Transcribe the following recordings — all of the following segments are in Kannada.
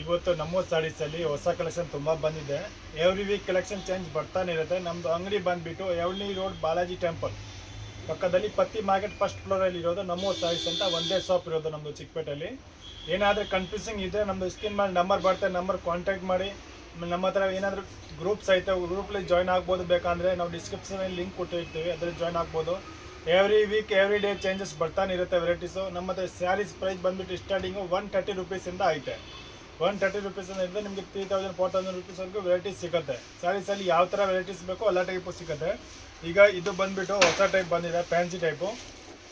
ಇವತ್ತು ನಮ್ಮ ಸ್ಯಾರೀಸಲ್ಲಿ ಹೊಸ ಕಲೆಕ್ಷನ್ ತುಂಬ ಬಂದಿದೆ. ಎವ್ರಿ ವೀಕ್ ಕಲೆಕ್ಷನ್ ಚೇಂಜ್ ಬರ್ತಾನೆ ಇರುತ್ತೆ. ನಮ್ಮದು ಅಂಗಡಿ ಬಂದುಬಿಟ್ಟು ಎವಳ್ಳಿ ರೋಡ್ ಬಾಲಾಜಿ ಟೆಂಪಲ್ ಪಕ್ಕದಲ್ಲಿ ಪತ್ತಿ ಮಾರ್ಕೆಟ್ ಫಸ್ಟ್ ಫ್ಲೋರಲ್ಲಿ ಇರೋದು ನಮ್ಮ ಸ್ಯಾರೀಸ್ ಅಂತ ಒಂದೇ ಶಾಪ್ ಇರೋದು ನಮ್ಮದು ಚಿಕ್ಕಪೇಟೆಯಲ್ಲಿ. ಏನಾದರೂ ಕನ್ಫ್ಯೂಸಿಂಗ್ ಇದೆ ನಮ್ಮದು ಸ್ಕ್ರೀನ್ ಮೇಲೆ ನಂಬರ್ ಬರ್ತದೆ, ನಂಬರ್ ಕಾಂಟ್ಯಾಕ್ಟ್ ಮಾಡಿ. ನಮ್ಮ ಹತ್ರ ಏನಾದರೂ ಗ್ರೂಪ್ಸ್ ಐತೆ, ಗ್ರೂಪ್ಲಿ ಜಾಯ್ನ್ ಆಗ್ಬೋದು. ಬೇಕಂದರೆ ನಾವು ಡಿಸ್ಕ್ರಿಪ್ಷನಲ್ಲಿ ಲಿಂಕ್ ಕೊಟ್ಟಿರ್ತೀವಿ, ಅದರಲ್ಲಿ ಜಾಯ್ನ್ ಆಗ್ಬೋದು. Every week every day changes ಬರ್ತಾನೆ ಇರುತ್ತೆ ವೆರೈಟೀಸು. ನಮ್ಮ ಹತ್ರ ಸ್ಯಾರೀಸ್ ಪ್ರೈಸ್ ಬಂದುಬಿಟ್ಟು ಸ್ಟಾರ್ಟಿಂಗು 130 ರೂಪೀಸಿಂದ ಐತೆ. 130 ರೂಪೀಸಿಂದ ಇದ್ದರೆ ನಿಮಗೆ 3000 4000 ರೂಪೀಸ್ವರೆಗೂ ವೆರೈಟೀಸ್ ಸಿಗುತ್ತೆ. ಸ್ಯಾರೀಸಲ್ಲಿ ಯಾವ ಥರ ವೆರೈಟೀಸ್ ಬೇಕೋ ಎಲ್ಲ ಟೈಪು ಸಿಗುತ್ತೆ. ಈಗ ಇದು ಬಂದುಬಿಟ್ಟು ಹೊಸ ಟೈಪ್ ಬಂದಿದೆ, fancy type,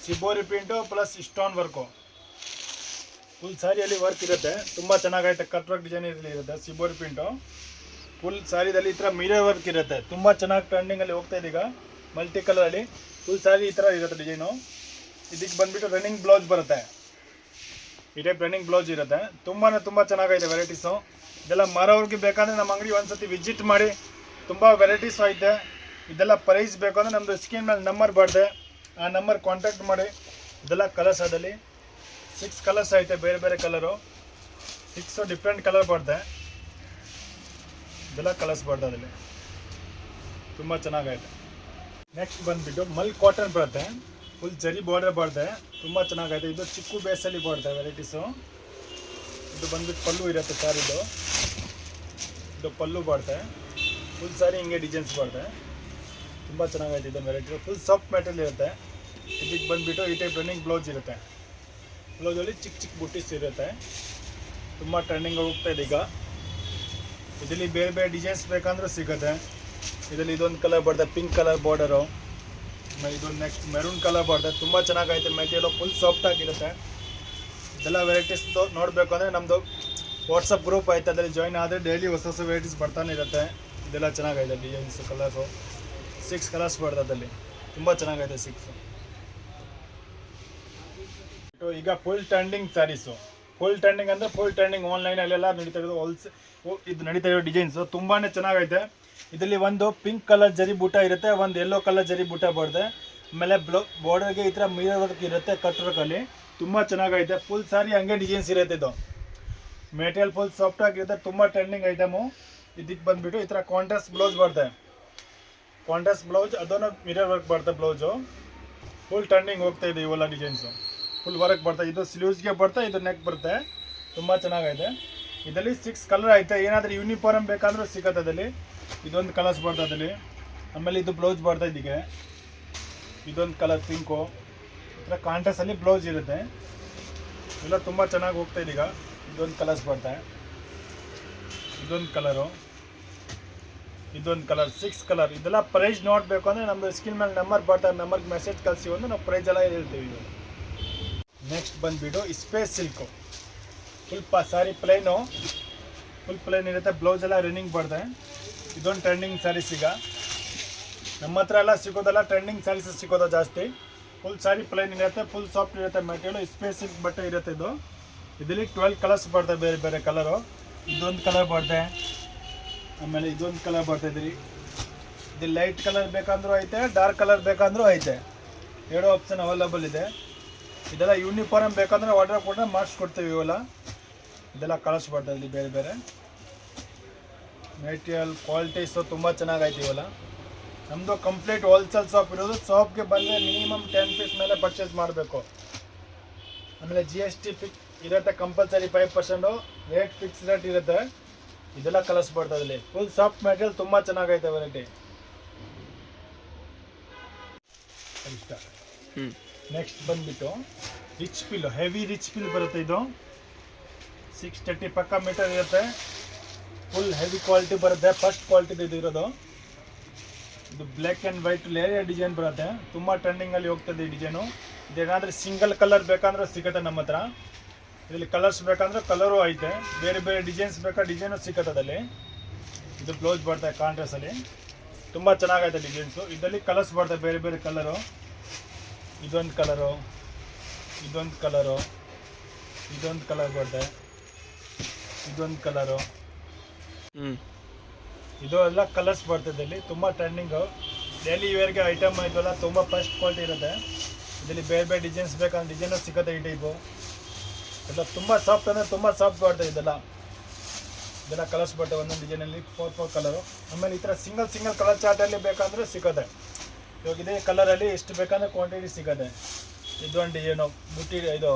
shibori print plus stone work. Full ಸ್ಯಾರಿಯಲ್ಲಿ ವರ್ಕ್ ಇರುತ್ತೆ, ತುಂಬ ಚೆನ್ನಾಗೈತೆ. ಕಟ್ ವರ್ಕ್ ಡಿಸೈನ್ ಇರುತ್ತೆ, ಸಿಬೋರಿ ಪ್ರಿಂಟು ಫುಲ್ ಸ್ಯಾರಿದಲ್ಲಿ ಈ ಥರ ಮಿರರ್ ವರ್ಕ್ ಇರುತ್ತೆ. ತುಂಬ ಚೆನ್ನಾಗಿ ಟ್ರೆಂಡಿಂಗಲ್ಲಿ ಹೋಗ್ತಾ ಇದೆ ಈಗ, ಮಲ್ಟಿ ಕಲರಲ್ಲಿ ಫುಲ್ ಸ್ಯಾರಿ ಈ ಥರ ಇರುತ್ತೆ ಡಿಸೈನು. ಇದಕ್ಕೆ ಬಂದುಬಿಟ್ಟು ರನ್ನಿಂಗ್ ಬ್ಲೌಸ್ ಬರುತ್ತೆ, ಈ ಟೈಪ್ ರನ್ನಿಂಗ್ ಬ್ಲೌಸ್ ಇರುತ್ತೆ. ತುಂಬ ಚೆನ್ನಾಗೈತೆ ವೆರೈಟೀಸು. ಇದೆಲ್ಲ ಮಾರೋರಿಗೆ ಬೇಕಂದರೆ ನಮ್ಮ ಅಂಗಡಿ ಒಂದು ಸತಿ ವಿಸಿಟ್ ಮಾಡಿ, ತುಂಬ ವೆರೈಟೀಸು ಐತೆ. ಇದೆಲ್ಲ ಪ್ರೈಸ್ ಬೇಕು ಅಂದರೆ ನಮ್ಮದು ಸ್ಕ್ರೀನ್ ಮೇಲೆ ನಂಬರ್ ಬರ್ತದೆ, ಆ ನಂಬರ್ ಕಾಂಟ್ಯಾಕ್ಟ್ ಮಾಡಿ. ಇದೆಲ್ಲ ಕಲರ್ಸ್ ಅದಲ್ಲಿ 6 ಕಲರ್ಸ್ ಐತೆ, ಬೇರೆ ಬೇರೆ ಕಲರು 6 ಡಿಫ್ರೆಂಟ್ ಕಲರ್ ಬರ್ತದೆ. ಇದೆಲ್ಲ ಕಲರ್ಸ್ ಬರ್ತದೆ ಅದರಲ್ಲಿ, ತುಂಬ ಚೆನ್ನಾಗೈತೆ. ನೆಕ್ಸ್ಟ್ ಬಂದುಬಿಟ್ಟು ಮಲ್ ಕಾಟನ್ ಬರುತ್ತೆ, ಫುಲ್ ಜರಿ ಬಾರ್ಡರ್ ಬರ್ತದೆ, ತುಂಬ ಚೆನ್ನಾಗೈತೆ. ಇದು ಚಿಕ್ಕು ಬೇಸಲ್ಲಿ ಬರ್ತದೆ ವೆರೈಟೀಸು. ಇದು ಬಂದುಬಿಟ್ಟು ಪಲ್ಲು ಇರುತ್ತೆ ಸ್ಯಾರಿದು, ಇದು ಪಲ್ಲು ಬರ್ತದೆ. ಫುಲ್ ಸ್ಯಾರಿ ಹಿಂಗೆ ಡಿಸೈನ್ಸ್ ಬರ್ತದೆ, ತುಂಬ ಚೆನ್ನಾಗೈತೆ. ಇದು ವೆರೈಟಿ ಫುಲ್ ಸಾಫ್ಟ್ ಮೆಟೀರಿಯಲ್ ಇರುತ್ತೆ. ಇದಕ್ಕೆ ಬಂದುಬಿಟ್ಟು ಈ ಟೈಪ್ ರನ್ನಿಂಗ್ ಬ್ಲೌಸ್ ಇರುತ್ತೆ. ಬ್ಲೌಸಲ್ಲಿ ಚಿಕ್ಕ ಬುಟ್ಟಿಸ್ ಇರುತ್ತೆ, ತುಂಬ ಟ್ರೆಂಡಿಂಗ್ ಹೋಗ್ತಾ ಇದೆ ಈಗ. ಇದರಲ್ಲಿ ಬೇರೆ ಬೇರೆ ಡಿಸೈನ್ಸ್ ಬೇಕಂದ್ರೂ ಸಿಗುತ್ತೆ. ಇದರಲ್ಲಿ ಇದೊಂದು ಕಲರ್ ಬರ್ತದೆ, ಪಿಂಕ್ ಕಲರ್ ಬಾರ್ಡರು. ಇದೊಂದು ನೆಕ್ಸ್ಟ್ ಮೆರೂನ್ ಕಲರ್ ಬರ್ತದೆ, ತುಂಬ ಚೆನ್ನಾಗೈತೆ. ಮೆಟೀರಿಯಲು ಫುಲ್ ಸಾಫ್ಟ್ ಆಗಿರುತ್ತೆ. ಇದೆಲ್ಲ ವೆರೈಟೀಸ್ ನೋಡಬೇಕು ಅಂದರೆ ನಮ್ಮದು ವಾಟ್ಸಪ್ ಗ್ರೂಪ್ ಐತೆ, ಅದರಲ್ಲಿ ಜಾಯ್ನ್ ಆದರೆ ಡೈಲಿ ಹೊಸ ಹೊಸ ವೆರೈಟೀಸ್ ಬರ್ತಾನೆ ಇರುತ್ತೆ. ಇದೆಲ್ಲ ಚೆನ್ನಾಗೈತೆ ಡಿಸೈನ್ಸು, ಕಲರ್ಸು 6 ಕಲರ್ಸ್ ಬರ್ತದೆ ಅದರಲ್ಲಿ, ತುಂಬ ಚೆನ್ನಾಗೈತೆ 6. ಈಗ full trending sarees, full trending ಅಂದರೆ ಫುಲ್ ಟ್ರೆಂಡಿಂಗ್ ಆನ್ಲೈನಲ್ಲೆಲ್ಲ ನಡೀತಾ ಇರೋದು. ಇದು ನಡೀತಾ ಇರೋ ಡಿಸೈನ್ಸು ತುಂಬಾ ಚೆನ್ನಾಗೈತೆ. ಇದರಲ್ಲಿ ಒಂದು ಪಿಂಕ್ ಕಲರ್ ಜರಿ ಬೂಟ ಇರುತ್ತೆ, ಒಂದು ಯೆಲ್ಲೋ ಕಲರ್ ಜರಿ ಬೂಟ ಬರುತ್ತೆ. ಆಮೇಲೆ ಬಾರ್ಡರ್ಗೆ ಈ ಥರ ಮಿರರ್ ವರ್ಕ್ ಇರುತ್ತೆ ಕಟ್ ವರ್ಕಲ್ಲಿ, ತುಂಬ ಚೆನ್ನಾಗೈತೆ. ಫುಲ್ ಸ್ಯಾರಿ ಹಂಗೆ ಡಿಸೈನ್ಸ್ ಇರುತ್ತೆ. ಇದು ಮೆಟೀರಿಯಲ್ ಫುಲ್ ಸಾಫ್ಟ್ ಆಗಿರುತ್ತೆ, ತುಂಬ ಟ್ರೆಂಡಿಂಗ್ ಐಟಮು. ಇದಕ್ಕೆ ಬಂದುಬಿಟ್ಟು ಈ ಥರ ಕಾಂಟ್ರಾಸ್ಟ್ ಬ್ಲೌಸ್ ಬರುತ್ತೆ, ಕಾಂಟ್ರಾಸ್ಟ್ ಬ್ಲೌಸ್, ಅದನ್ನು ಮಿರರ್ ವರ್ಕ್ ಬರುತ್ತೆ ಬ್ಲೌಸು. ಫುಲ್ ಟ್ರೆಂಡಿಂಗ್ ಹೋಗ್ತಾ ಇದೆ ಇವೆಲ್ಲ ಡಿಸೈನ್ಸು, ಫುಲ್ ವರ್ಕ್ ಬರ್ತದೆ. ಇದು ಸ್ಲೀವ್ಸ್ಗೆ ಬರುತ್ತೆ, ಇದು ನೆಕ್ ಬರುತ್ತೆ, ತುಂಬ ಚೆನ್ನಾಗೈತೆ. ಇದರಲ್ಲಿ 6 ಕಲರ್ ಐತೆ. ಏನಾದರೂ ಯೂನಿಫಾರ್ಮ್ ಬೇಕಾದರೂ ಸಿಗುತ್ತೆ ಅದರಲ್ಲಿ. ಇದೊಂದು ಕಲರ್ಸ್ ಬರ್ತದೆ ಅದರಲ್ಲಿ. ಆಮೇಲೆ ಇದು ಬ್ಲೌಸ್ ಬರ್ತದೆ, ಇದಕ್ಕೆ ಇದೊಂದು ಕಲರ್ ಪಿಂಕು, ಈ ಥರ ಕಾಂಟ್ರಾಸ್ಟಲ್ಲಿ ಬ್ಲೌಸ್ ಇರುತ್ತೆ. ಎಲ್ಲ ತುಂಬ ಚೆನ್ನಾಗಿ ಹೋಗ್ತಾ ಇದೆ ಈಗ. ಇದೊಂದು ಕಲರ್ಸ್ ಬರ್ತದೆ, ಇದೊಂದು ಕಲರು, ಇದೊಂದು ಕಲರ್, 6 ಕಲರ್. ಇದೆಲ್ಲ ಪ್ರೈಸ್ ನೋಡಬೇಕು ಅಂದರೆ ನಮ್ಮದು ಸ್ಕ್ರೀನ್ ಮೇಲೆ ನಂಬರ್ ಬರ್ತಾರೆ, ನಂಬರ್ಗೆ ಮೆಸೇಜ್ ಕಳಿಸಿ ಒಂದು ನಾವು ಪ್ರೈಸ್ ಎಲ್ಲ ಹೇಳ್ತೀವಿ. ನೆಕ್ಸ್ಟ್ ಬಂದುಬಿಟ್ಟು space silk, full sari plain, full plain ಇರುತ್ತೆ. ಬ್ಲೌಸ್ ಎಲ್ಲ ರನ್ನಿಂಗ್ ಬರ್ತದೆ. ಇದೊಂದು ಟ್ರೆಂಡಿಂಗ್ ಸ್ಯಾರೀಸ್ ಈಗ ನಮ್ಮ ಹತ್ರ ಎಲ್ಲ ಸಿಗೋದಲ್ಲ, ಟ್ರೆಂಡಿಂಗ್ ಸ್ಯಾರೀಸ್ ಸಿಗೋದು ಜಾಸ್ತಿ. ಫುಲ್ ಸ್ಯಾರಿ ಪ್ಲೈನ್ ಇರುತ್ತೆ, ಫುಲ್ ಸಾಫ್ಟ್ ಇರುತ್ತೆ ಮೆಟೀರಿಯಲು. ಸ್ಪೇಸ್ ಸಿಲ್ಕ್ ಬಟ್ಟೆ ಇರುತ್ತೆ ಇದು. ಇದರಲ್ಲಿ 12 ಕಲರ್ಸ್ ಬರ್ತದೆ, ಬೇರೆ ಬೇರೆ ಕಲರು. ಇದೊಂದು ಕಲರ್ ಬರ್ತದೆ, ಆಮೇಲೆ ಇದೊಂದು ಕಲರ್ ಬರ್ತಾಯಿದ್ರಿ. ಇದು ಲೈಟ್ ಕಲರ್ ಬೇಕಂದ್ರೂ ಐತೆ, ಡಾರ್ಕ್ ಕಲರ್ ಬೇಕಂದ್ರೂ ಐತೆ, 2 ಆಪ್ಷನ್ ಅವೈಲಬಲ್ ಇದೆ. ಇದೆಲ್ಲ ಯೂನಿಫಾರ್ಮ್ ಬೇಕಂದ್ರೆ ಆರ್ಡರ್ ಕೊಟ್ಟರೆ ಮಾಡಿಸ್ಕೊಡ್ತೀವಿ ಇವೆಲ್ಲ. ಇದೆಲ್ಲ ಕಲರ್ಸ್ ಬರ್ತದೆ ಇಲ್ಲಿ ಬೇರೆ ಬೇರೆ. ಮೆಟೀರಿಯಲ್ ಕ್ವಾಲಿಟೀಸು ತುಂಬ ಚೆನ್ನಾಗೈತೆ ಇವೆಲ್ಲ. ನಮ್ಮದು ಕಂಪ್ಲೀಟ್ ಹೋಲ್ಸೇಲ್ ಶಾಪ್ ಇರೋದು. ಶಾಪ್ಗೆ ಬಂದರೆ ಮಿನಿಮಮ್ 10 ಪೀಸ್ ಮೇಲೆ ಪರ್ಚೇಸ್ ಮಾಡಬೇಕು. ಆಮೇಲೆ GST ಫಿಕ್ಸ್ ಇರುತ್ತೆ ಕಂಪಲ್ಸರಿ, 5% ರೇಟ್ ಫಿಕ್ಸ್ ರೇಟ್ ಇರುತ್ತೆ. ಇದೆಲ್ಲ ಕಲರ್ಸ್ ಬರ್ತದೆ ಇಲ್ಲಿ. ಫುಲ್ ಸಾಫ್ಟ್ ಮೆಟೀರಿಯಲ್, ತುಂಬ ಚೆನ್ನಾಗೈತೆ ವೆರೈಟಿ. ಇಷ್ಟ. ನೆಕ್ಸ್ಟ್ ಬಂದುಬಿಟ್ಟು ರಿಚ್ ಪಿಲ್, ಹೆವಿ ರಿಚ್ ಪಿಲ್ ಬರುತ್ತೆ. ಇದು 630 ಪಕ್ಕ ಮೀಟರ್ ಇರುತ್ತೆ. ಫುಲ್ ಹೆವಿ ಕ್ವಾಲಿಟಿ ಬರುತ್ತೆ, ಫಸ್ಟ್ ಕ್ವಾಲಿಟಿದು ಇದು ಇರೋದು. ಇದು black and white layer design ಬರುತ್ತೆ, ತುಂಬ ಟ್ರೆಂಡಿಂಗಲ್ಲಿ ಹೋಗ್ತದೆ ಈ ಡಿಸೈನು. ಇದೇನಾದರೂ ಸಿಂಗಲ್ ಕಲರ್ ಬೇಕಂದ್ರೆ ಸಿಗುತ್ತೆ ನಮ್ಮ ಹತ್ರ. ಇದರಲ್ಲಿ ಕಲರ್ಸ್ ಬೇಕಂದ್ರೆ ಕಲರು ಐತೆ, ಬೇರೆ ಬೇರೆ ಡಿಸೈನ್ಸ್ ಬೇಕಾ ಡಿಸೈನು ಸಿಗುತ್ತೆ ಅದರಲ್ಲಿ. ಇದು ಬ್ಲೌಸ್ ಬರ್ತದೆ ಕಾಂಟ್ರಾಸ್ಟಲ್ಲಿ, ತುಂಬ ಚೆನ್ನಾಗೈತೆ ಡಿಸೈನ್ಸು. ಇದರಲ್ಲಿ ಕಲರ್ಸ್ ಬರ್ತದೆ ಬೇರೆ ಬೇರೆ ಕಲರು. ಇದೊಂದು ಕಲರು, ಇದೊಂದು ಕಲರು, ಇದೊಂದು ಕಲರ್ ಬರ್ತದೆ, ಇದೊಂದು ಕಲರು, ಇದು ಎಲ್ಲ ಕಲರ್ಸ್ ಬರ್ತದೆ ಇಲ್ಲಿ. ತುಂಬ ಟ್ರೆಂಡಿಂಗು, ಡೈಲಿ ವೇರ್ಗೆ ಐಟಮ್ ಇದೆಲ್ಲ ತುಂಬ ಫಸ್ಟ್ ಕ್ವಾಲಿಟಿ ಇರುತ್ತೆ. ಇದರಲ್ಲಿ ಬೇರೆ ಬೇರೆ ಡಿಸೈನ್ಸ್ ಬೇಕಂದ್ರೆ ಡಿಸೈನು ಸಿಗುತ್ತೆ ಈ ಟೈಪು. ಎಲ್ಲ ತುಂಬ ಸಾಫ್ಟ್ ಅಂದರೆ ತುಂಬ ಸಾಫ್ಟ್ ಬರ್ತದೆ ಇದೆಲ್ಲ. ಇದೆಲ್ಲ ಕಲರ್ಸ್ ಬರ್ತವೆ ಒಂದೊಂದು ಡಿಸೈನಲ್ಲಿ 4 ಕಲರು. ಆಮೇಲೆ ಈ ಥರ ಸಿಂಗಲ್ ಕಲರ್ ಚಾರ್ಟಲ್ಲಿ ಬೇಕಂದರೆ ಸಿಗುತ್ತೆ. ಇವಾಗ ಇದೇ ಕಲರಲ್ಲಿ ಎಷ್ಟು ಬೇಕಂದ್ರೆ ಕ್ವಾಂಟಿಟಿ ಸಿಗುತ್ತೆ. ಇದೊಂದು ಡಿಸೈನು ಇದು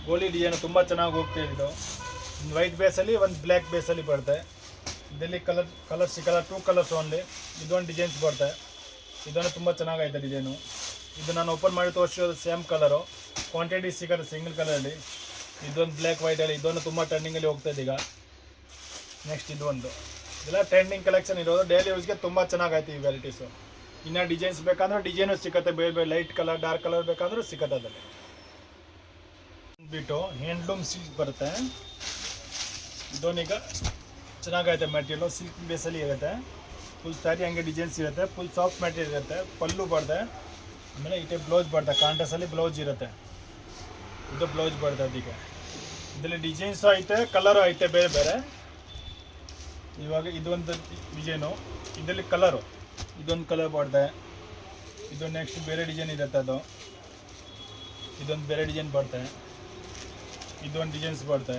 ಗೋಲಿ ಡಿಸೈನು ತುಂಬ ಚೆನ್ನಾಗಿ ಹೋಗ್ತಿದೆ. ಇದು ಒಂದು ವೈಟ್ ಬೇಸಲ್ಲಿ ಒಂದು ಬ್ಲ್ಯಾಕ್ ಬೇಸಲ್ಲಿ ಬರುತ್ತೆ. ಇದರಲ್ಲಿ ಕಲರ್ ಸಿಗಲ್ಲ, 2 ಕಲರ್ಸ್ ಓನ್ಲಿ. ಇದೊಂದು ಡಿಸೈನ್ಸ್ ಬರುತ್ತೆ. ಇದೊಂದು ತುಂಬ ಚೆನ್ನಾಗೈತೆ ಡಿಸೈನು. ಇದು ನಾನು ಓಪನ್ ಮಾಡಿ ತೋರಿಸಿರೋದು ಸೇಮ್ ಕಲರು, ಕ್ವಾಂಟಿಟಿ ಸಿಗುತ್ತೆ ಸಿಂಗಲ್ ಕಲರಲ್ಲಿ. ಇದೊಂದು ಬ್ಲ್ಯಾಕ್ ವೈಟಲ್ಲಿ, ಇದೊಂದು ತುಂಬ ಟ್ರೆಂಡಿಂಗಲ್ಲಿ ಹೋಗ್ತಾಯಿದೆ ಈಗ. ನೆಕ್ಸ್ಟ್ ಇದೊಂದು, ಇದೆಲ್ಲ ಟ್ರೆಂಡಿಂಗ್ ಕಲೆಕ್ಷನ್ ಇರೋದು, ಡೈಲಿ ಯೂಸ್ಗೆ ತುಂಬ ಚೆನ್ನಾಗೈತೆ ಈ ವೆರೈಟೀಸು. ಇನ್ನು ಡಿಸೈನ್ಸ್ ಬೇಕಂದ್ರೆ ಡಿಸೈನು ಸಿಗುತ್ತೆ, ಬೇರೆ ಲೈಟ್ ಕಲರ್ ಡಾರ್ಕ್ ಕಲರ್ ಬೇಕಂದ್ರೂ ಸಿಗುತ್ತೆ. ಅದರಲ್ಲಿ ಬಿಟ್ಟು ಹ್ಯಾಂಡ್ಲೂಮ್ ಸಿಲ್ಕ್ ಬರುತ್ತೆ. ಇದೊಂದೀಗ ಚೆನ್ನಾಗೈತೆ ಮೆಟೀರಿಯಲು, ಸಿಲ್ಕ್ ಬೇಸಲ್ಲಿ ಇರುತ್ತೆ. ಫುಲ್ ಸ್ಯಾರಿ ಹಂಗೆ ಡಿಸೈನ್ಸ್ ಇರುತ್ತೆ, ಫುಲ್ ಸಾಫ್ಟ್ ಮೆಟೀರಿಯಲ್ ಇರುತ್ತೆ. ಪಲ್ಲು ಬರುತ್ತೆ, ಆಮೇಲೆ ಈ ಟೈಪ್ ಬ್ಲೌಸ್ ಬರುತ್ತೆ, ಕಾಂಟ್ರಾಸ್ಟಲ್ಲಿ ಬ್ಲೌಸ್ ಇರುತ್ತೆ. ಇದು ಬ್ಲೌಸ್ ಬರುತ್ತೆ. ಅದಕ್ಕೆ ಇದರಲ್ಲಿ ಡಿಸೈನ್ಸು ಐತೆ, ಕಲರು ಐತೆ ಬೇರೆ ಬೇರೆ. ಇವಾಗ ಇದೊಂದು ಡಿಸೈನು, ಇದರಲ್ಲಿ ಕಲರು, ಇದೊಂದು ಕಲರ್ ಬರುತ್ತೆ. ಇದು ನೆಕ್ಸ್ಟ್ ಬೇರೆ ಡಿಸೈನ್ ಇರುತ್ತೆ, ಅದು ಇದೊಂದು ಬೇರೆ ಡಿಸೈನ್ ಬರುತ್ತೆ. ಇದೊಂದು ಡಿಸೈನ್ಸ್ ಬರುತ್ತೆ.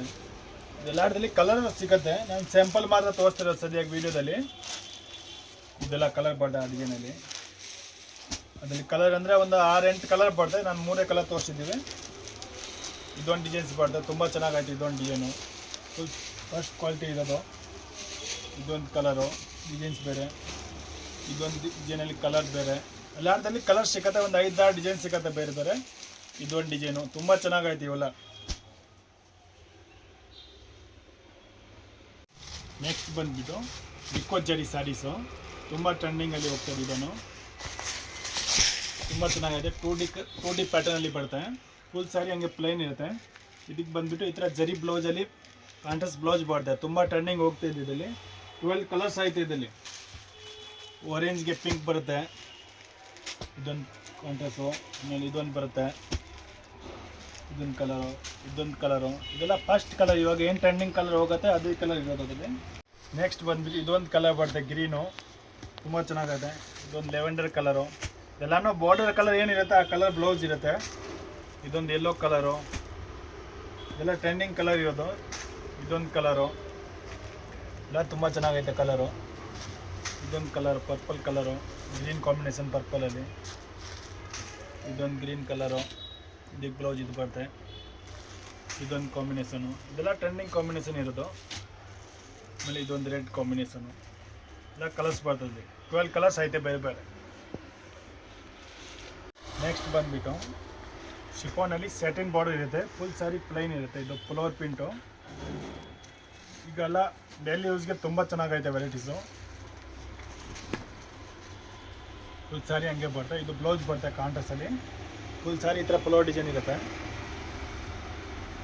ಇದೆಲ್ಲದಲ್ಲಿ ಕಲರ್ ಸಿಗುತ್ತೆ. ನಾನು ಸ್ಯಾಂಪಲ್ ಮಾತ್ರ ತೋರಿಸ್ತಿರೋದು ಸದ್ಯಕ್ಕೆ ವೀಡಿಯೋದಲ್ಲಿ. ಇದೆಲ್ಲ ಕಲರ್ ಬರುತ್ತೆ ಆ ಡಿಸೈನಲ್ಲಿ. ಅದರಲ್ಲಿ ಕಲರ್ ಅಂದರೆ ಒಂದು 6-8 ಕಲರ್ ಬರ್ತದೆ, ನಾನು 3 ಕಲರ್ ತೋರಿಸಿದ್ದೀವಿ. ಇದೊಂದು ಡಿಸೈನ್ಸ್ ಬರ್ತದೆ, ತುಂಬ ಚೆನ್ನಾಗೈತೆ. ಇದೊಂದು ಡಿಸೈನು ಫುಲ್ ಫಸ್ಟ್ ಕ್ವಾಲಿಟಿ ಇರೋದು. ಇದೊಂದು ಕಲರು ಡಿಸೈನ್ಸ್ ಬೇರೆ, ಇದೊಂದು ಡಿಸೈನಲ್ಲಿ ಕಲರ್ ಬೇರೆ. ಎಲ್ಲಾರ್ದಲ್ಲಿ ಕಲರ್ ಸಿಗುತ್ತೆ, ಒಂದು 5-6 ಡಿಸೈನ್ ಸಿಗುತ್ತೆ ಬೇರೆ ಬೇರೆ. ಇದೊಂದು ಡಿಸೈನು ತುಂಬ ಚೆನ್ನಾಗೈತೆ ಇವೆಲ್ಲ. ನೆಕ್ಸ್ಟ್ ಬಂದುಬಿಟ್ಟು ಇಕೋ ಜರಿ ಸ್ಯಾರೀಸು, ತುಂಬ ಟ್ರೆಂಡಿಂಗಲ್ಲಿ ಹೋಗ್ತದೆ. ಇದನ್ನು ತುಂಬ ಚೆನ್ನಾಗಿದೆ. 2D ಪ್ಯಾಟರ್ನಲ್ಲಿ ಬರುತ್ತೆ. ಫುಲ್ ಸ್ಯಾರಿ ಹಂಗೆ ಪ್ಲೈನ್ ಇರುತ್ತೆ. ಇದಕ್ಕೆ ಬಂದುಬಿಟ್ಟು ಈ ಥರ ಜರಿ ಬ್ಲೌಸಲ್ಲಿ ಕಾಂಟ್ರಾಸ್ಟ್ ಬ್ಲೌಸ್ ಬರುತ್ತೆ. ತುಂಬ ಟ್ರೆಂಡಿಂಗ್ ಹೋಗ್ತಾಯಿದೆ. ಇದರಲ್ಲಿ 12 ಕಲರ್ಸ್ ಆಯಿತು. ಇದರಲ್ಲಿ ಆರೆಂಜ್ಗೆ ಪಿಂಕ್ ಬರುತ್ತೆ, ಇದೊಂದು ಕಾಂಟ್ರಾಸ್ಟು. ಆಮೇಲೆ ಇದೊಂದು ಬರುತ್ತೆ, ಇದೊಂದು ಕಲರು. ಇದೆಲ್ಲ ಫಸ್ಟ್ ಕಲರ್. ಇವಾಗ ಏನು ಟ್ರೆಂಡಿಂಗ್ ಕಲರ್ ಹೋಗುತ್ತೆ ಅದೇ ಕಲರ್ ಇರೋದು ಅದರಲ್ಲಿ. ನೆಕ್ಸ್ಟ್ ಬಂದುಬಿಟ್ಟು ಇದೊಂದು ಕಲರ್ ಬರುತ್ತೆ, ಗ್ರೀನು, ತುಂಬ ಚೆನ್ನಾಗಿದೆ. ಇದೊಂದು ಲೆವೆಂಡರ್ ಕಲರು. ಎಲ್ಲನೂ ಬಾರ್ಡರ್ ಕಲರ್ ಏನಿರುತ್ತೆ ಆ ಕಲರ್ ಬ್ಲೌಸ್ ಇರುತ್ತೆ. ಇದೊಂದು ಯೆಲ್ಲೋ ಕಲರು, ಇದೆಲ್ಲ ಟ್ರೆಂಡಿಂಗ್ ಕಲರ್ ಇರೋದು. ಇದೊಂದು ಕಲರು ಎಲ್ಲ ತುಂಬ ಚೆನ್ನಾಗೈತೆ ಕಲರು. ಇದೊಂದು colour purple colour, green combination ಪರ್ಪಲಲ್ಲಿ. ಇದೊಂದು ಗ್ರೀನ್ ಕಲರು, ಇದಕ್ಕೆ ಬ್ಲೌಸ್ ಇದು ಬರುತ್ತೆ. ಇದೊಂದು ಕಾಂಬಿನೇಷನು, ಇದೆಲ್ಲ ಟ್ರೆಂಡಿಂಗ್ ಕಾಂಬಿನೇಷನ್ ಇರೋದು. ಆಮೇಲೆ ಇದೊಂದು ರೆಡ್ ಕಾಂಬಿನೇಷನು, ಎಲ್ಲ ಕಲರ್ಸ್ ಬರ್ತದೆ. 12 ಕಲರ್ಸ್ ಐತೆ ಬೇರೆ ಬೇರೆ. ನೆಕ್ಸ್ಟ್ ಬಂದುಬಿಟ್ಟು ಶಿಫಾನಲ್ಲಿ ಸ್ಯಾಟಿನ್ ಬಾರ್ಡರ್ ಇರುತ್ತೆ, ಫುಲ್ ಸ್ಯಾರಿ ಪ್ಲೈನ್ ಇರುತ್ತೆ. ಇದು ಫ್ಲವರ್ ಪ್ರಿಂಟು. ಈಗೆಲ್ಲ ಡೈಲಿ ಯೂಸ್ಗೆ ತುಂಬ ಚೆನ್ನಾಗೈತೆ ವೆರೈಟೀಸು. ಫುಲ್ ಸ್ಯಾರಿ ಹಂಗೆ ಬರುತ್ತೆ. ಇದು ಬ್ಲೌಸ್ ಬರುತ್ತೆ ಕಾಂಟ್ರಾಸ್ಟಲ್ಲಿ. ಫುಲ್ ಸ್ಯಾರಿ ಈ ಥರ ಫ್ಲವರ್ ಡಿಸೈನ್ ಇರುತ್ತೆ.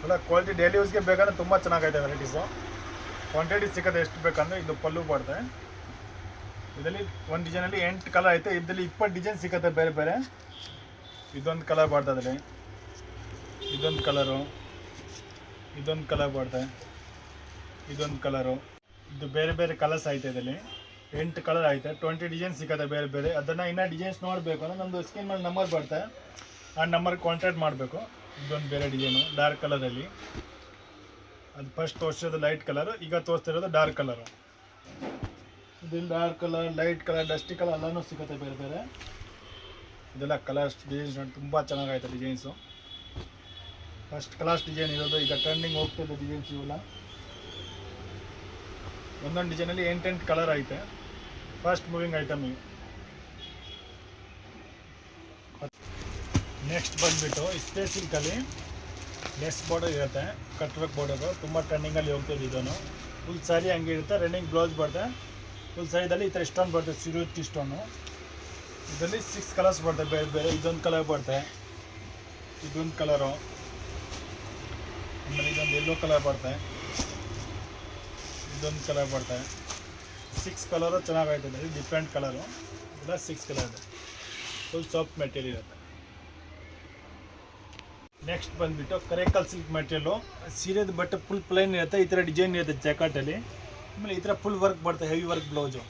ಎಲ್ಲ ಕ್ವಾಲಿಟಿ ಡೈಲಿ ಯೂಸ್ಗೆ ಬೇಕಂದ್ರೆ ತುಂಬ ಚೆನ್ನಾಗೈತೆ ವೆರೈಟೀಸು. ಕ್ವಾಂಟಿಟಿ ಸಿಗೋದು ಎಷ್ಟು ಬೇಕಂದ್ರೆ ಇದು ಪಲ್ಲು ಬರುತ್ತೆ. ಇದರಲ್ಲಿ ಒಂದು ಡಿಸೈನಲ್ಲಿ 8 ಕಲರ್ ಐತೆ. ಇದರಲ್ಲಿ 20 ಡಿಸೈನ್ ಸಿಗುತ್ತೆ ಬೇರೆ ಬೇರೆ. ಇದೊಂದು ಕಲರ್ ಬರ್ತದೆ ಅದರಲ್ಲಿ, ಇದೊಂದು ಕಲರು, ಇದೊಂದು ಕಲರ್ ಬರುತ್ತೆ, ಇದೊಂದು ಕಲರು. ಇದು ಬೇರೆ ಬೇರೆ ಕಲರ್ಸ್ ಐತೆ. ಇದರಲ್ಲಿ 8 ಕಲರ್ ಐತೆ. 20 ಡಿಸೈನ್ ಸಿಗುತ್ತೆ ಬೇರೆ ಬೇರೆ. ಅದನ್ನು ಇನ್ನೂ ಡಿಸೈನ್ಸ್ ನೋಡಬೇಕು ಅಂದರೆ ನಮ್ಮದು ಸ್ಕ್ರೀನ್ ಮೇಲೆ ನಂಬರ್ ಬರುತ್ತೆ, ಆ ನಂಬರ್ಗೆ ಕಾಂಟ್ಯಾಕ್ಟ್ ಮಾಡಬೇಕು. ಇದೊಂದು ಬೇರೆ ಡಿಸೈನು ಡಾರ್ಕ್ ಕಲರಲ್ಲಿ. ಅದು ಫಸ್ಟ್ ತೋರಿಸೋದು ಲೈಟ್ ಕಲರು, ಈಗ ತೋರಿಸ್ತಿರೋದು ಡಾರ್ಕ್ ಕಲರು. ಇದರಲ್ಲಿ dark colour, light colour, dusty colour ಎಲ್ಲನೂ ಸಿಗುತ್ತೆ ಬೇರೆ ಬೇರೆ. ಇದೆಲ್ಲ ಕಲರ್ಸ್ ಡಿಸೈನ್ಸ್ ನೋಡಿ ತುಂಬ ಚೆನ್ನಾಗೈತೆ ಡಿಸೈನ್ಸು. ಫಸ್ಟ್ ಕ್ಲಾಸ್ ಡಿಸೈನ್ ಇರೋದು. ಈಗ ಟ್ರೆಂಡಿಂಗ್ ಹೋಗ್ತಿದೆ ಡಿಸೈನ್ಸ್ ಇವೆಲ್ಲ. ಒಂದೊಂದು ಡಿಸೈನಲ್ಲಿ 8 ಕಲರ್ ಐತೆ. ಫಸ್ಟ್ ಮೂವಿಂಗ್ ಐಟಮ್ ಇವು. ನೆಕ್ಸ್ಟ್ ಬಂದುಬಿಟ್ಟು ಸ್ಪೇಸ್ ಸಿಲ್ಕಲ್ಲಿ ಲೆಸ್ ಬಾರ್ಡರ್ ಇರುತ್ತೆ, ಕಟ್ ವರ್ಕ್ ಬಾರ್ಡರು. ತುಂಬ ಟ್ರೆಂಡಿಂಗಲ್ಲಿ ಹೋಗ್ತಿದೆ ಇದನ್ನು. ಫುಲ್ ಸ್ಯಾರಿ ಹಂಗೆ ಇರುತ್ತೆ, ರನ್ನಿಂಗ್ ಬ್ಲೌಸ್ ಬರುತ್ತೆ. ಫುಲ್ ಸ್ಯಾರಿದಲ್ಲಿ ಈ ಥರ ಸ್ಟೋನ್ ಬರುತ್ತೆ, ಸಿರುತಿ ಸ್ಟೋನು. ಇದರಲ್ಲಿ 6 ಕಲರ್ಸ್ ಬರ್ತವೆ ಬೇರೆ ಬೇರೆ. ಇದೊಂದು ಕಲರ್ ಬರುತ್ತೆ, ಇದೊಂದು ಕಲರು, ಆಮೇಲೆ ಇದೊಂದು ಯೆಲ್ಲೋ ಕಲರ್ ಬರುತ್ತೆ, ಇದೊಂದು ಕಲರ್ ಬರುತ್ತೆ. 6 ಕಲರು ಚೆನ್ನಾಗೈತೆ. ಇದರಲ್ಲಿ ಡಿಫ್ರೆಂಟ್ ಕಲರು. ಇದೆಲ್ಲ 6 ಕಲರ್ ಇದೆ. ಫುಲ್ ಸಾಫ್ಟ್ ಮೆಟೀರಿಯಲ್ ಇರುತ್ತೆ. ನೆಕ್ಸ್ಟ್ ಬಂದುಬಿಟ್ಟು ಕರೇಕಲ್ ಸಿಲ್ಕ್ ಮೆಟೀರಿಯಲು. ಸೀರೆದು ಬಟ್ಟೆ ಫುಲ್ ಪ್ಲೈನ್ ಇರುತ್ತೆ, ಈ ಥರ ಡಿಸೈನ್ ಇರುತ್ತೆ ಜಾಕೆಟಲ್ಲಿ. ಆಮೇಲೆ ಈ ಥರ ಫುಲ್ ವರ್ಕ್ ಬರುತ್ತೆ, ಹೆವಿ ವರ್ಕ್ ಬ್ಲೌಸು.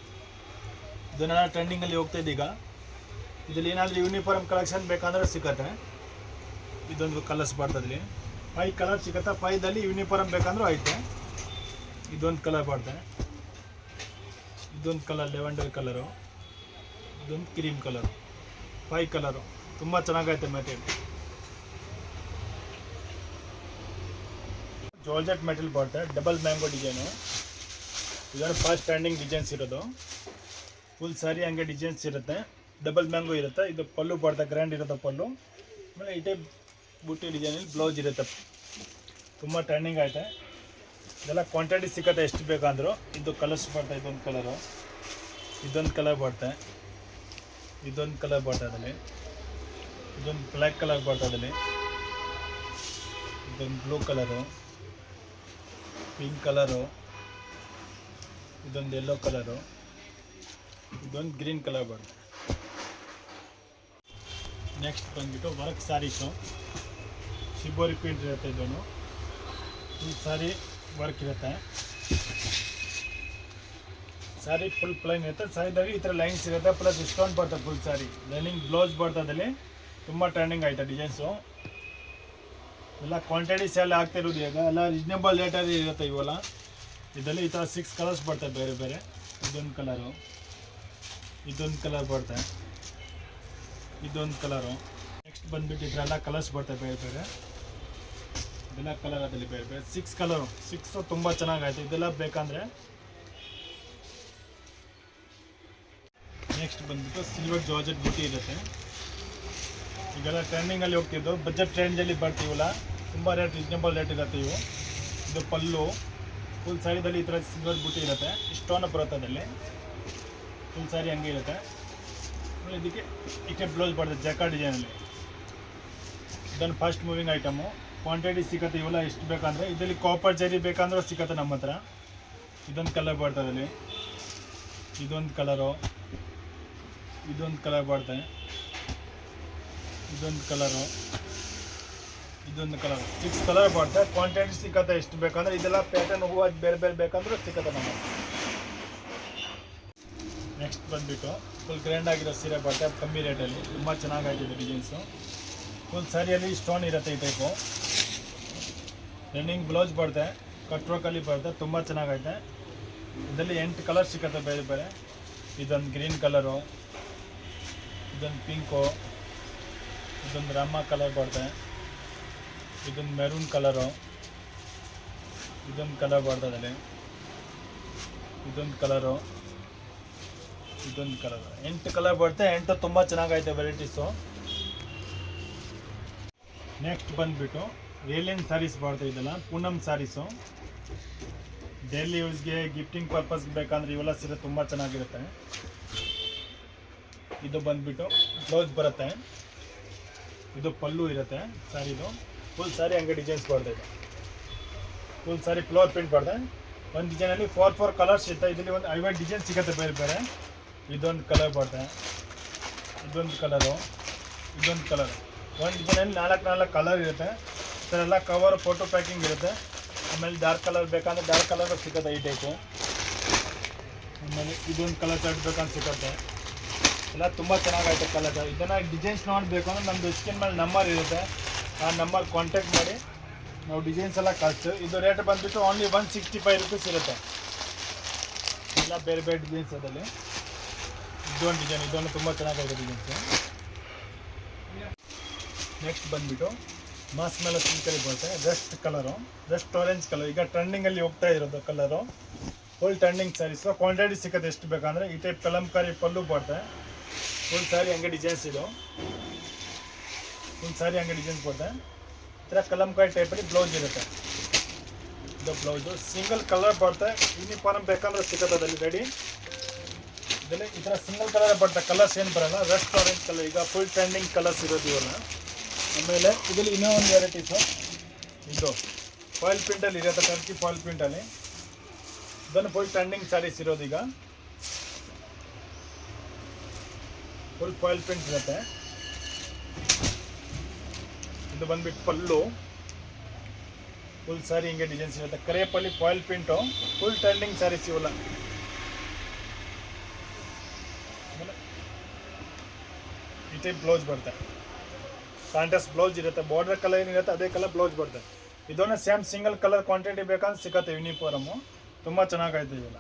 ಇದನ್ನೆಲ್ಲ ಟ್ರೆಂಡಿಂಗಲ್ಲಿ ಹೋಗ್ತಾಯಿದೆ ಈಗ. ಇದರಲ್ಲಿ ಏನಾದರೂ ಯೂನಿಫಾರ್ಮ್ ಕಲೆಕ್ಷನ್ ಬೇಕಂದ್ರೆ ಸಿಗುತ್ತೆ. ಇದೊಂದು ಕಲರ್ಸ್ ಬರ್ತದಲ್ಲಿ 5 ಕಲರ್ ಸಿಗುತ್ತೆ. 5ದಲ್ಲಿ ಯೂನಿಫಾರ್ಮ್ ಬೇಕಂದ್ರೂ ಐತೆ. ಇದೊಂದು ಕಲರ್ ಬರುತ್ತೆ, ಇದೊಂದು ಕಲರ್ ಲೆವೆಂಡರ್ ಕಲರು, ಇದೊಂದು ಕ್ರೀಮ್ ಕಲರು, 5 ಕಲರು. ತುಂಬ ಚೆನ್ನಾಗೈತೆ ಮೆಟೀರಿಯಲ್. ಜಾರ್ಜೆಟ್ ಮೆಟೀರಿಯಲ್ ಬರುತ್ತೆ, ಡಬಲ್ ಮ್ಯಾಂಗೋ ಡಿಸೈನು. ಇದನ್ನು ಫಸ್ಟ್ ಸ್ಟ್ಯಾಂಡಿಂಗ್ ಡಿಸೈನ್ಸ್ ಇರೋದು. ಫುಲ್ ಸಾರಿ ಹಂಗೆ ಡಿಸೈನ್ಸ್ ಇರುತ್ತೆ, ಡಬಲ್ ಮ್ಯಾಂಗೋ ಇರುತ್ತೆ. ಇದು ಪಲ್ಲು ಬರುತ್ತೆ, ಗ್ರ್ಯಾಂಡ್ ಇರುತ್ತೆ ಪಲ್ಲು. ಆಮೇಲೆ ಇದೇ ಬುಟ್ಟಿ ಡಿಸೈನಲ್ಲಿ ಬ್ಲೌಸ್ ಇರುತ್ತೆ. ತುಂಬ ಟ್ರೆಂಡಿಂಗ್ ಐತೆ. ಇದೆಲ್ಲ ಕ್ವಾಂಟಿಟಿ ಸಿಗುತ್ತೆ ಎಷ್ಟು ಬೇಕಂದ್ರು. ಇದು ಕಲರ್ಸ್ ಬರ್ತದೆ, ಇದೊಂದು ಕಲರು, ಇದೊಂದು ಕಲರ್ ಬರುತ್ತೆ, ಇದೊಂದು ಕಲರ್ ಬರ್ತದೆ ಅದರಲ್ಲಿ, ಇದೊಂದು ಬ್ಲ್ಯಾಕ್ ಕಲರ್ ಬರ್ತದೆ ಅದರಲ್ಲಿ, ಇದೊಂದು ಬ್ಲೂ ಕಲರು, ಪಿಂಕ್ ಕಲರು, ಇದೊಂದು ಯೆಲ್ಲೋ ಕಲರು, ಇದೊಂದು ಗ್ರೀನ್ ಕಲರ್ ಬರುತ್ತೆ. ನೆಕ್ಸ್ಟ್ ಬಂದುಬಿಟ್ಟು ವರ್ಕ್ ಸ್ಯಾರೀಸು, ಶಿಬೋರಿ ಪ್ರಿಂಟ್ ಇರುತ್ತೆ. ಇದನ್ನು ಫುಲ್ ಸ್ಯಾರಿ ವರ್ಕ್ ಇರುತ್ತೆ, ಸ್ಯಾರಿ ಫುಲ್ ಪ್ಲೈನ್ ಇರುತ್ತೆ. ಸೈಡಾಗಿ ಈ ಥರ ಲೈನ್ಸ್ ಇರುತ್ತೆ, ಪ್ಲಸ್ ಇಷ್ಟೊಂದು ಬರ್ತದೆ ಫುಲ್ ಸ್ಯಾರಿ. ಲೈನಿಂಗ್ ಬ್ಲೌಸ್ ಬರ್ತದಲ್ಲಿ ತುಂಬ ಟ್ರೆಂಡಿಂಗ್ ಆಯ್ತು ಡಿಸೈನ್ಸು. ಎಲ್ಲ ಕ್ವಾಂಟಿಟಿ ಸೇಲ್ ಆಗ್ತಿರೋದು ಈಗ, ಎಲ್ಲ ರೀಸ್ನೇಬಲ್ ರೇಟಲ್ಲಿ ಇರುತ್ತೆ ಇವೆಲ್ಲ. ಇದರಲ್ಲಿ ಈ ಥರ 6 ಕಲರ್ಸ್ ಬರ್ತವೆ ಬೇರೆ ಬೇರೆ. ಇದೊಂದು ಕಲರು, ಇದೊಂದು ಕಲರ್ ಬರುತ್ತೆ, ಇದೊಂದು ಕಲರು. ನೆಕ್ಸ್ಟ್ ಬಂದುಬಿಟ್ಟು ಇದರೆಲ್ಲ ಕಲರ್ಸ್ ಬರ್ತವೆ ಬೇರೆ ಬೇರೆ. ಇದೆಲ್ಲ ಕಲರ್ ಅದರಲ್ಲಿ ಬೇರೆ ಬೇರೆ 6 ಕಲರು. 6 ತುಂಬ ಚೆನ್ನಾಗಾಯ್ತು. ಇದೆಲ್ಲ ಬೇಕಂದರೆ ನೆಕ್ಸ್ಟ್ ಬಂದುಬಿಟ್ಟು ಸಿಲ್ವರ್ ಜಾರ್ಜೆಟ್ ಬುಟ್ಟಿ ಇರುತ್ತೆ. ಈಗೆಲ್ಲ ಟ್ರೆಂಡಿಂಗಲ್ಲಿ ಹೋಗ್ತಿದ್ದು, ಬಜೆಟ್ ರೇಂಜಲ್ಲಿ ಬರ್ತೀವಲ್ಲ, ತುಂಬ ರೇಟ್ ರೀಸ್ನೇಬಲ್ ರೇಟ್ ಇರುತ್ತೆ ಇವು. ಇದು ಪಲ್ಲು ಫುಲ್ ಸ್ಯಾರಿದಲ್ಲಿ ಈ ಥರ ಸಿಲ್ವರ್ ಬುಟ್ಟಿ ಇರುತ್ತೆ, ಇಷ್ಟೊಂದು ಬರುತ್ತೆ ಅದರಲ್ಲಿ. ಫುಲ್ ಸ್ಯಾರಿ ಹಂಗೆ ಇರುತ್ತೆ. ಇದಕ್ಕೆ ಇಷ್ಟೇ ಬ್ಲೌಸ್ ಬರ್ತದೆ ಜಕಾ ಡಿಸೈನಲ್ಲಿ. ಇದನ್ನು ಫಸ್ಟ್ ಮೂವಿಂಗ್ ಐಟಮು. ಕ್ವಾಂಟಿಟಿ ಸಿಗುತ್ತೆ ಇವೆಲ್ಲ ಎಷ್ಟು ಬೇಕಂದರೆ. ಇದರಲ್ಲಿ ಕಾಪರ್ ಜರಿ ಬೇಕಂದ್ರೆ ಸಿಗುತ್ತೆ ನಮ್ಮ ಹತ್ರ. ಇದೊಂದು ಕಲರ್ ಬರ್ತದೆ ಅದರಲ್ಲಿ, ಇದೊಂದು ಕಲರು, ಇದೊಂದು ಕಲರ್ ಬರ್ತದೆ, ಇದೊಂದು ಕಲರು, ಇದೊಂದು ಕಲರ್. 6 ಕಲರ್ ಬರ್ತದೆ. ಕ್ವಾಂಟಿಟಿ ಸಿಗುತ್ತೆ ಎಷ್ಟು ಬೇಕಂದ್ರೆ. ಇದೆಲ್ಲ ಪ್ಯಾಟರ್ನ್ ಹೂವು ಬೇರೆ ಬೇರೆ ಬೇಕಂದ್ರೆ ಸಿಗುತ್ತೆ ನಮ್ಮ. ನೆಕ್ಸ್ಟ್ ಬಂದುಬಿಟ್ಟು ಫುಲ್ ಗ್ರ್ಯಾಂಡ್ ಆಗಿರೋ ಸೀರೆ ಬರ್ತದೆ, ಕಮ್ಮಿ ರೇಟಲ್ಲಿ. ತುಂಬ ಚೆನ್ನಾಗಾಗಿದೆ ಡಿಸೈನ್ಸು. ಫುಲ್ ಸ್ಯಾರಿಯಲ್ಲಿ ಸ್ಟೋನ್ ಇರುತ್ತೆ ಈ ಟೈಪು. ರನ್ನಿಂಗ್ ಬ್ಲೌಸ್ ಬರುತ್ತೆ, ಕಟ್ ವರ್ಕಲ್ಲಿ ಬರುತ್ತೆ, ತುಂಬ ಚೆನ್ನಾಗೈತೆ. ಇದರಲ್ಲಿ 8 ಕಲರ್ ಸಿಗುತ್ತೆ ಬೇರೆ ಬೇರೆ. ಇದೊಂದು ಗ್ರೀನ್ ಕಲರು, ಇದೊಂದು ಪಿಂಕು, ಇದೊಂದು ರಾಮ ಕಲರ್ ಬರುತ್ತೆ, ಇದೊಂದು ಮೆರೂನ್ ಕಲರು, ಇದೊಂದು ಕಲರ್ ಬರ್ತದೆ, ಇದೊಂದು ಕಲರು, ಇದೊಂದು ಕಲರ್. 8 ಕಲರ್ ಬರುತ್ತೆ. 8 ತುಂಬ ಚೆನ್ನಾಗೈತೆ ವೆರೈಟೀಸು. ನೆಕ್ಸ್ಟ್ ಬಂದುಬಿಟ್ಟು ರೇಲಿಯನ್ ಸ್ಯಾರೀಸ್ ಬರುತ್ತೆ. ಇದೆಲ್ಲ ಪೂನಮ್ ಸ್ಯಾರೀಸು. ಡೈಲಿ ಯೂಸ್ಗೆ ಗಿಫ್ಟಿಂಗ್ ಪರ್ಪಸ್ಗೆ ಬೇಕಂದ್ರೆ ಇವೆಲ್ಲ ಸೀರೆ ತುಂಬ ಚೆನ್ನಾಗಿರುತ್ತೆ. ಇದು ಬಂದುಬಿಟ್ಟು ಬ್ಲೌಸ್ ಬರುತ್ತೆ, ಇದು ಪಲ್ಲು ಇರುತ್ತೆ ಸ್ಯಾರಿದು. ಫುಲ್ ಸ್ಯಾರಿ ಹಂಗೆ ಡಿಸೈನ್ಸ್ ಬರ್ತದೆ. ಫುಲ್ ಸ್ಯಾರಿ ಫ್ಲೋರ್ ಪ್ರಿಂಟ್ ಬರ್ತದೆ. ಒಂದು ಡಿಸೈನಲ್ಲಿ 4 ಕಲರ್ಸ್ ಇರುತ್ತೆ. ಇದರಲ್ಲಿ ಒಂದು 50 ಡಿಸೈನ್ ಸಿಗುತ್ತೆ ಬೇರೆ ಬೇರೆ. ಇದೊಂದು ಕಲರ್ ಬರ್ತದೆ, ಇದೊಂದು ಕಲರು, ಇದೊಂದು ಕಲರ್. ಒಂದು ಡಿಸೈನಲ್ಲಿ 4 ಕಲರ್ ಇರುತ್ತೆ. ಈ ಥರ ಎಲ್ಲ ಕವರ್ ಫೋಟೋ ಪ್ಯಾಕಿಂಗ್ ಇರುತ್ತೆ. ಆಮೇಲೆ ಡಾರ್ಕ್ ಕಲರ್ ಬೇಕಂದ್ರೆ ಡಾರ್ಕ್ ಕಲರ್ ಸಿಗುತ್ತೆ ಈ ಟೈಪು. ಆಮೇಲೆ ಇದೊಂದು ಕಲರ್ ಶರ್ಟ್ ಬೇಕಂತ ಸಿಗುತ್ತೆ. ಎಲ್ಲ ತುಂಬ ಚೆನ್ನಾಗೈತೆ ಕಲರ್. ಇದನ್ನು ಡಿಸೈನ್ಸ್ ನೋಡಬೇಕು ಅಂದ್ರೆ ನಮ್ಮದು ಸ್ಕ್ರೀನ್ ಮೇಲೆ ನಂಬರ್ ಇರುತ್ತೆ, ಆ ನಂಬರ್ ಕಾಂಟ್ಯಾಕ್ಟ್ ಮಾಡಿ ನಾವು ಡಿಸೈನ್ಸ್ ಎಲ್ಲ ಕಳಿಸ್ತೀವಿ. ಇದು ರೇಟ್ ಬಂದುಬಿಟ್ಟು ಓನ್ಲಿ 165 ರುಪೀಸ್ ಇರುತ್ತೆ. ಎಲ್ಲ ಬೇರೆ ಬೇರೆ ಡಿಸೈನ್ಸ್ ಅದರಲ್ಲಿ. ಇದೊಂದು ಡಿಸೈನ್, ಇದೊಂದು ತುಂಬ ಚೆನ್ನಾಗೈತೆ ಡಿಸೈನ್ಸು. ನೆಕ್ಸ್ಟ್ ಬಂದುಬಿಟ್ಟು ಮಾಸ್ ಮೇಲೆ ಸಿಲ್ಕಲ್ಲಿ ಬರುತ್ತೆ. Rest colour, rest orange colour. ಈಗ ಟ್ರೆಂಡಿಂಗಲ್ಲಿ ಹೋಗ್ತಾ ಇರೋದು colour. Full trending sarees. Quantity ಸಿಗುತ್ತೆ ಎಷ್ಟು ಬೇಕಂದರೆ. ಈ ಟೈಪ್ ಕಲಂಕಾರಿ ಪಲ್ಲು ಬರುತ್ತೆ. ಫುಲ್ ಸ್ಯಾರಿ ಹಂಗೆ ಡಿಸೈನ್ಸ್ ಇದು. ಫುಲ್ ಸ್ಯಾರಿ ಹಂಗೆ ಡಿಸೈನ್ಸ್ ಬರುತ್ತೆ. ಈ ಥರ ಕಲಂಕಾರಿ ಟೈಪಲ್ಲಿ ಬ್ಲೌಸ್ ಇರುತ್ತೆ. ಇದು ಬ್ಲೌಸು ಸಿಂಗಲ್ ಕಲರ್ ಬರುತ್ತೆ. ಯೂನಿಫಾರ್ಮ್ ಬೇಕಂದ್ರೆ ಸಿಗುತ್ತೆ ಅದರಲ್ಲಿ ರೆಡಿ. ಇದರಲ್ಲಿ ಈ ಥರ ಸಿಂಗಲ್ ಕಲರ್ ಬರುತ್ತೆ. ಕಲರ್ಸ್ ಏನು ಬರೋಲ್ಲ. ರೆಸ್ಟ್ ಆರೆಂಜ್ ಕಲರ್ ಈಗ ಫುಲ್ ಟ್ರೆಂಡಿಂಗ್ ಕಲರ್ಸ್ ಇರೋದು ಇವೆಲ್ಲ. ಆಮೇಲೆ ಇದರಲ್ಲಿ ಇನ್ನೂ ಒಂದು ವೆರೈಟೀಸು. ಇದು ಫಾಯಿಲ್ ಪ್ರಿಂಟಲ್ಲಿ ಇರುತ್ತೆ, ಟರ್ಕಿ ಫಾಯಿಲ್ ಪ್ರಿಂಟಲ್ಲಿ. ಇದನ್ನು ಫುಲ್ ಟ್ರೆಂಡಿಂಗ್ ಸ್ಯಾರೀಸ್ ಇರೋದು ಈಗ. ಫುಲ್ ಫಾಯಿಲ್ ಪ್ರಿಂಟ್ ಇರುತ್ತೆ. ಇದು ಬಂದ್ಬಿಟ್ಟು ಪಲ್ಲು. ಫುಲ್ ಸ್ಯಾರಿ ಹಿಂಗೆ ಡಿಸೈನ್ಸ್ ಇರುತ್ತೆ. ಕರೇಪಲ್ಲಿ foil print. Full trending saris ಇವೆಲ್ಲ. ಆಮೇಲೆ ಈ ಟೈಪ್ ಬ್ಲೌಸ್ ಬರುತ್ತೆ. ಕಾಂಟ್ರಾಸ್ಟ್ ಬ್ಲೌಸ್ ಇರುತ್ತೆ. ಬಾರ್ಡರ್ ಕಲರ್ ಏನಿರುತ್ತೆ ಅದೇ ಕಲರ್ ಬ್ಲೌಸ್ ಬರುತ್ತೆ. ಇದೊಂದು ಸೇಮ್ ಸಿಂಗಲ್ ಕಲರ್ ಕ್ವಾಂಟಿಟಿ ಬೇಕಂದ್ರೆ ಸಿಗುತ್ತೆ ಯೂನಿಫಾರ್ಮು. ತುಂಬ ಚೆನ್ನಾಗೈತೆ ಇದೆಲ್ಲ.